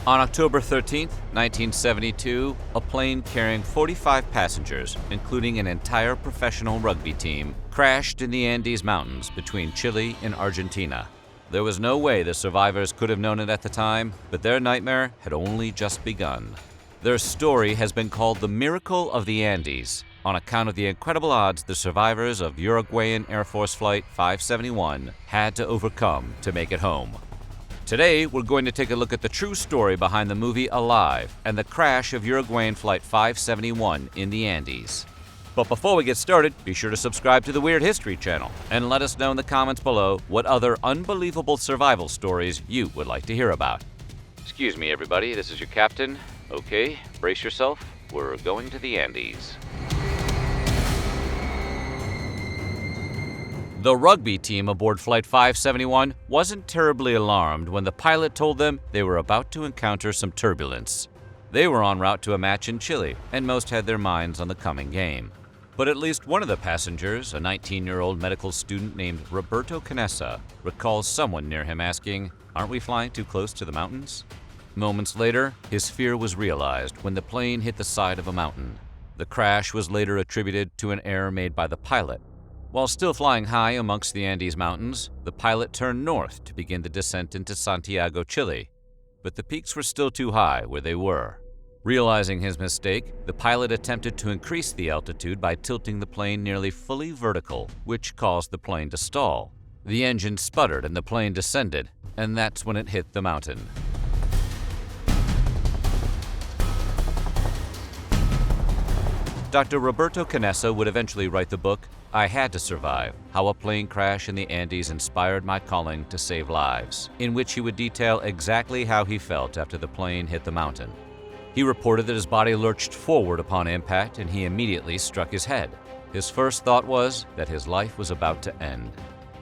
On October 13, 1972, a plane carrying 45 passengers, including an entire professional rugby team, crashed in the Andes Mountains between Chile and Argentina. There was no way the survivors could have known it at the time, but their nightmare had only just begun. Their story has been called the Miracle of the Andes, on account of the incredible odds the survivors of Uruguayan Air Force Flight 571 had to overcome to make it home. Today, we're going to take a look at the true story behind the movie Alive and the crash of Uruguayan Flight 571 in the Andes. But before we get started, be sure to subscribe to the Weird History channel and let us know in the comments below what other unbelievable survival stories you would like to hear about. Excuse me, everybody, this is your captain. Okay, brace yourself. We're going to the Andes. The rugby team aboard Flight 571 wasn't terribly alarmed when the pilot told them they were about to encounter some turbulence. They were en route to a match in Chile, and most had their minds on the coming game. But at least one of the passengers, a 19-year-old medical student named Roberto Canessa, recalls someone near him asking, "Aren't we flying too close to the mountains?" Moments later, his fear was realized when the plane hit the side of a mountain. The crash was later attributed to an error made by the pilot. While still flying high amongst the Andes Mountains, the pilot turned north to begin the descent into Santiago, Chile. But the peaks were still too high where they were. Realizing his mistake, the pilot attempted to increase the altitude by tilting the plane nearly fully vertical, which caused the plane to stall. The engine sputtered and the plane descended, and that's when it hit the mountain. Dr. Roberto Canessa would eventually write the book, I Had to Survive, How a Plane Crash in the Andes Inspired My Calling to Save Lives, in which he would detail exactly how he felt after the plane hit the mountain. He reported that his body lurched forward upon impact and he immediately struck his head. His first thought was that his life was about to end.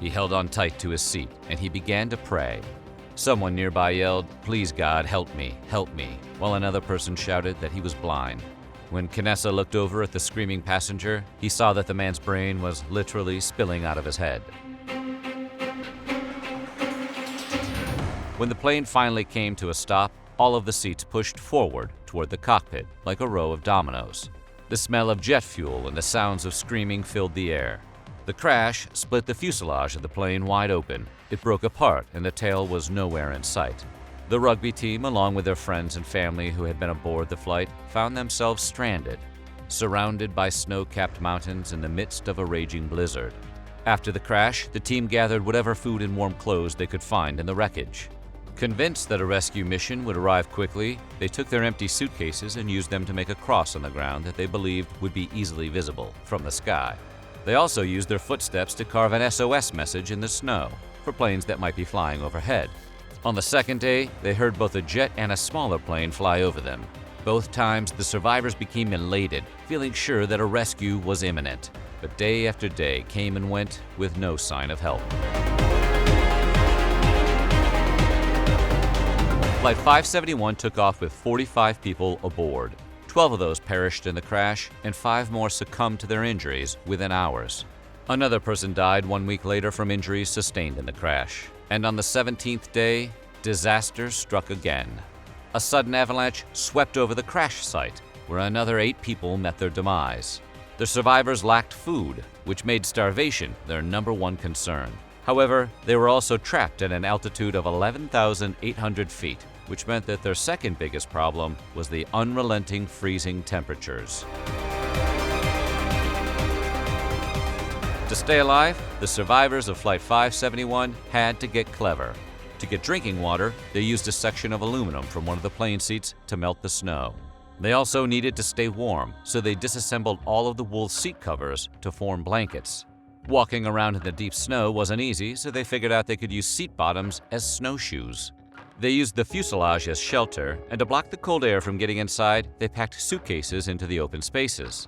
He held on tight to his seat and he began to pray. Someone nearby yelled, "Please God, help me, while another person shouted that he was blind. When Canessa looked over at the screaming passenger, he saw that the man's brain was literally spilling out of his head. When the plane finally came to a stop, all of the seats pushed forward toward the cockpit like a row of dominoes. The smell of jet fuel and the sounds of screaming filled the air. The crash split the fuselage of the plane wide open. It broke apart and the tail was nowhere in sight. The rugby team, along with their friends and family who had been aboard the flight, found themselves stranded, surrounded by snow-capped mountains in the midst of a raging blizzard. After the crash, the team gathered whatever food and warm clothes they could find in the wreckage. Convinced that a rescue mission would arrive quickly, they took their empty suitcases and used them to make a cross on the ground that they believed would be easily visible from the sky. They also used their footsteps to carve an SOS message in the snow for planes that might be flying overhead. On the second day, they heard both a jet and a smaller plane fly over them. Both times, the survivors became elated, feeling sure that a rescue was imminent. But day after day came and went with no sign of help. Flight 571 took off with 45 people aboard. 12 of those perished in the crash, and 5 more succumbed to their injuries within hours. Another person died 1 week later from injuries sustained in the crash. And on the 17th day, disaster struck again. A sudden avalanche swept over the crash site, where another 8 people met their demise. The survivors lacked food, which made starvation their #1 concern. However, they were also trapped at an altitude of 11,800 feet, which meant that their second biggest problem was the unrelenting freezing temperatures. To stay alive, the survivors of Flight 571 had to get clever. To get drinking water, they used a section of aluminum from one of the plane seats to melt the snow. They also needed to stay warm, so they disassembled all of the wool seat covers to form blankets. Walking around in the deep snow wasn't easy, so they figured out they could use seat bottoms as snowshoes. They used the fuselage as shelter, and to block the cold air from getting inside, they packed suitcases into the open spaces.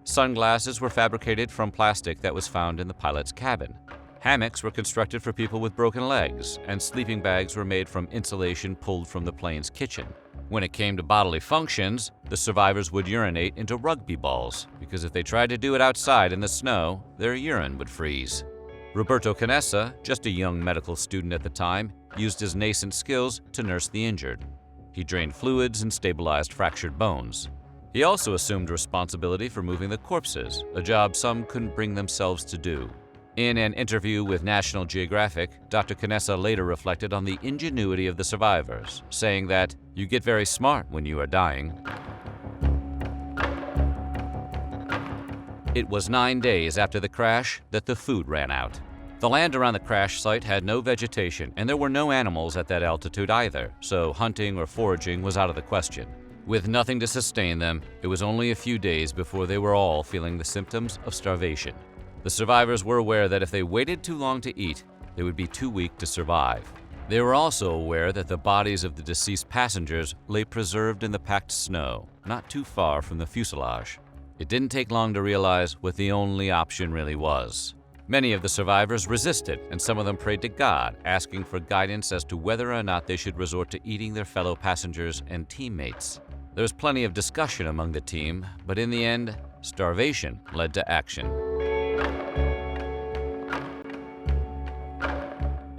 Sunglasses were fabricated from plastic that was found in the pilot's cabin. Hammocks were constructed for people with broken legs, and sleeping bags were made from insulation pulled from the plane's kitchen. When it came to bodily functions, the survivors would urinate into rugby balls, because if they tried to do it outside in the snow, their urine would freeze. Roberto Canessa, just a young medical student at the time, used his nascent skills to nurse the injured. He drained fluids and stabilized fractured bones. He also assumed responsibility for moving the corpses, a job some couldn't bring themselves to do. In an interview with National Geographic, Dr. Canessa later reflected on the ingenuity of the survivors, saying that, "You get very smart when you are dying." It was 9 days after the crash that the food ran out. The land around the crash site had no vegetation, and there were no animals at that altitude either, so hunting or foraging was out of the question. With nothing to sustain them, it was only a few days before they were all feeling the symptoms of starvation. The survivors were aware that if they waited too long to eat, they would be too weak to survive. They were also aware that the bodies of the deceased passengers lay preserved in the packed snow, not too far from the fuselage. It didn't take long to realize what the only option really was. Many of the survivors resisted, and some of them prayed to God, asking for guidance as to whether or not they should resort to eating their fellow passengers and teammates. There was plenty of discussion among the team, but in the end, starvation led to action.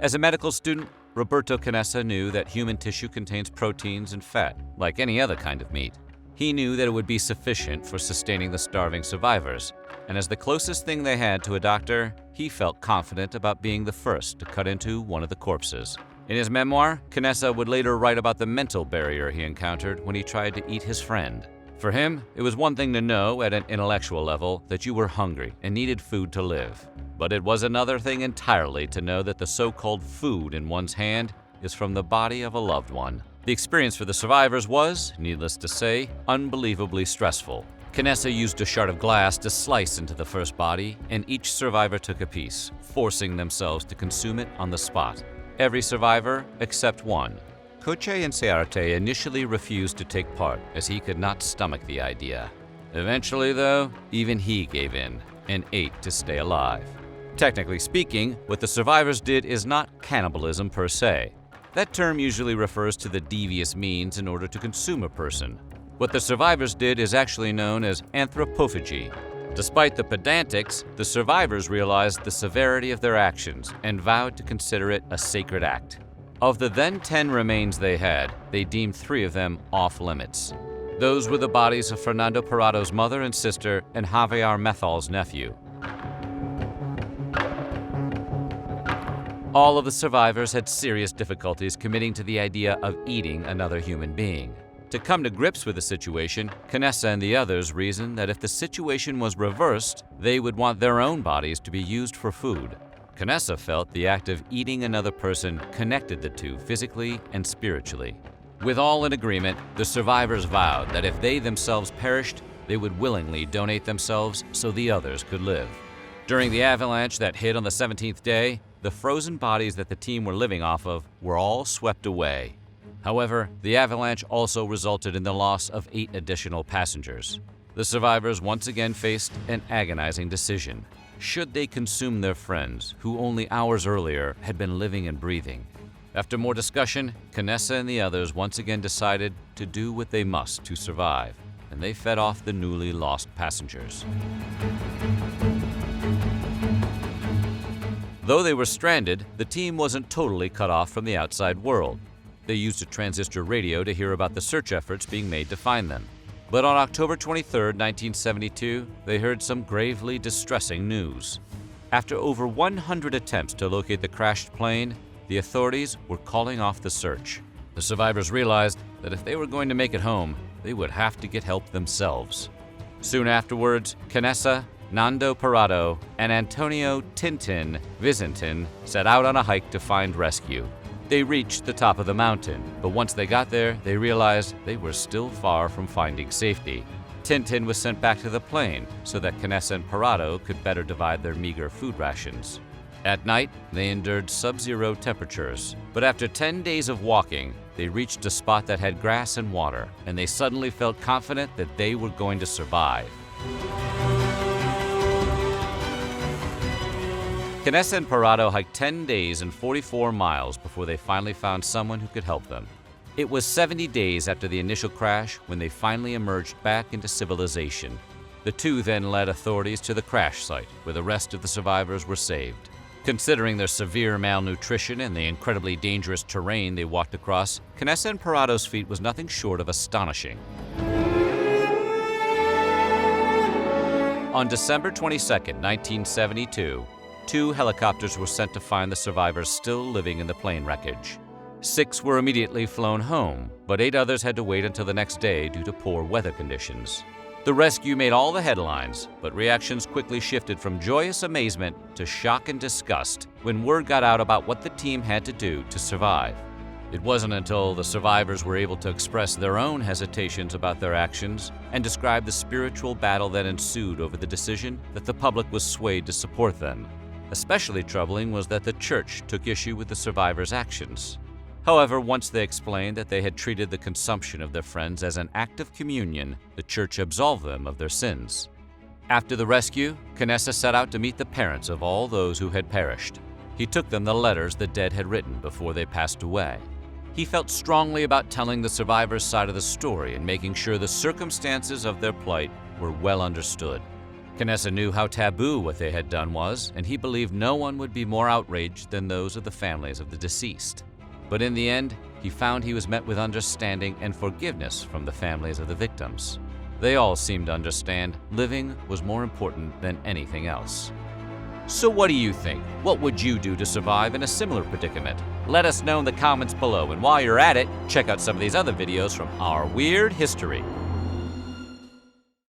As a medical student, Roberto Canessa knew that human tissue contains proteins and fat, like any other kind of meat. He knew that it would be sufficient for sustaining the starving survivors, and as the closest thing they had to a doctor, he felt confident about being the first to cut into one of the corpses. In his memoir, Canessa would later write about the mental barrier he encountered when he tried to eat his friend. For him, it was one thing to know at an intellectual level that you were hungry and needed food to live. But it was another thing entirely to know that the so-called food in one's hand is from the body of a loved one. The experience for the survivors was, needless to say, unbelievably stressful. Canessa used a shard of glass to slice into the first body, and each survivor took a piece, forcing themselves to consume it on the spot. Every survivor except one. Coche Inciarte initially refused to take part, as he could not stomach the idea. Eventually, though, even he gave in and ate to stay alive. Technically speaking, what the survivors did is not cannibalism per se. That term usually refers to the devious means in order to consume a person. What the survivors did is actually known as anthropophagy. Despite the pedantics, the survivors realized the severity of their actions and vowed to consider it a sacred act. Of the then 10 remains they had, they deemed 3 of them off-limits. Those were the bodies of Fernando Parrado's mother and sister and Javier Methal's nephew. All of the survivors had serious difficulties committing to the idea of eating another human being. To come to grips with the situation, Canessa and the others reasoned that if the situation was reversed, they would want their own bodies to be used for food. Canessa felt the act of eating another person connected the two physically and spiritually. With all in agreement, the survivors vowed that if they themselves perished, they would willingly donate themselves so the others could live. During the avalanche that hit on the 17th day, the frozen bodies that the team were living off of were all swept away. However, the avalanche also resulted in the loss of 8 additional passengers. The survivors once again faced an agonizing decision. Should they consume their friends, who only hours earlier had been living and breathing? After more discussion, Canessa and the others once again decided to do what they must to survive, and they fed off the newly lost passengers. Though they were stranded, the team wasn't totally cut off from the outside world. They used a transistor radio to hear about the search efforts being made to find them. But on October 23, 1972, they heard some gravely distressing news. After over 100 attempts to locate the crashed plane, the authorities were calling off the search. The survivors realized that if they were going to make it home, they would have to get help themselves. Soon afterwards, Canessa, Nando Parrado, and Antonio Tintin Vicentin set out on a hike to find rescue. They reached the top of the mountain, but once they got there, they realized they were still far from finding safety. Tintin was sent back to the plane so that Canessa and Parrado could better divide their meager food rations. At night, they endured sub-zero temperatures, but after 10 days of walking, they reached a spot that had grass and water, and they suddenly felt confident that they were going to survive. Canessa and Parrado hiked 10 days and 44 miles before they finally found someone who could help them. It was 70 days after the initial crash when they finally emerged back into civilization. The two then led authorities to the crash site, where the rest of the survivors were saved. Considering their severe malnutrition and the incredibly dangerous terrain they walked across, Canessa and Parrado's feat was nothing short of astonishing. On December 22, 1972, 2 helicopters were sent to find the survivors still living in the plane wreckage. 6 were immediately flown home, but 8 others had to wait until the next day due to poor weather conditions. The rescue made all the headlines, but reactions quickly shifted from joyous amazement to shock and disgust when word got out about what the team had to do to survive. It wasn't until the survivors were able to express their own hesitations about their actions and describe the spiritual battle that ensued over the decision that the public was swayed to support them. Especially troubling was that the church took issue with the survivors' actions. However, once they explained that they had treated the consumption of their friends as an act of communion, the church absolved them of their sins. After the rescue, Canessa set out to meet the parents of all those who had perished. He took them the letters the dead had written before they passed away. He felt strongly about telling the survivors' side of the story and making sure the circumstances of their plight were well understood. Canessa knew how taboo what they had done was, and he believed no one would be more outraged than those of the families of the deceased. But in the end, he found he was met with understanding and forgiveness from the families of the victims. They all seemed to understand living was more important than anything else. So what do you think? What would you do to survive in a similar predicament? Let us know in the comments below, and while you're at it, check out some of these other videos from our weird history.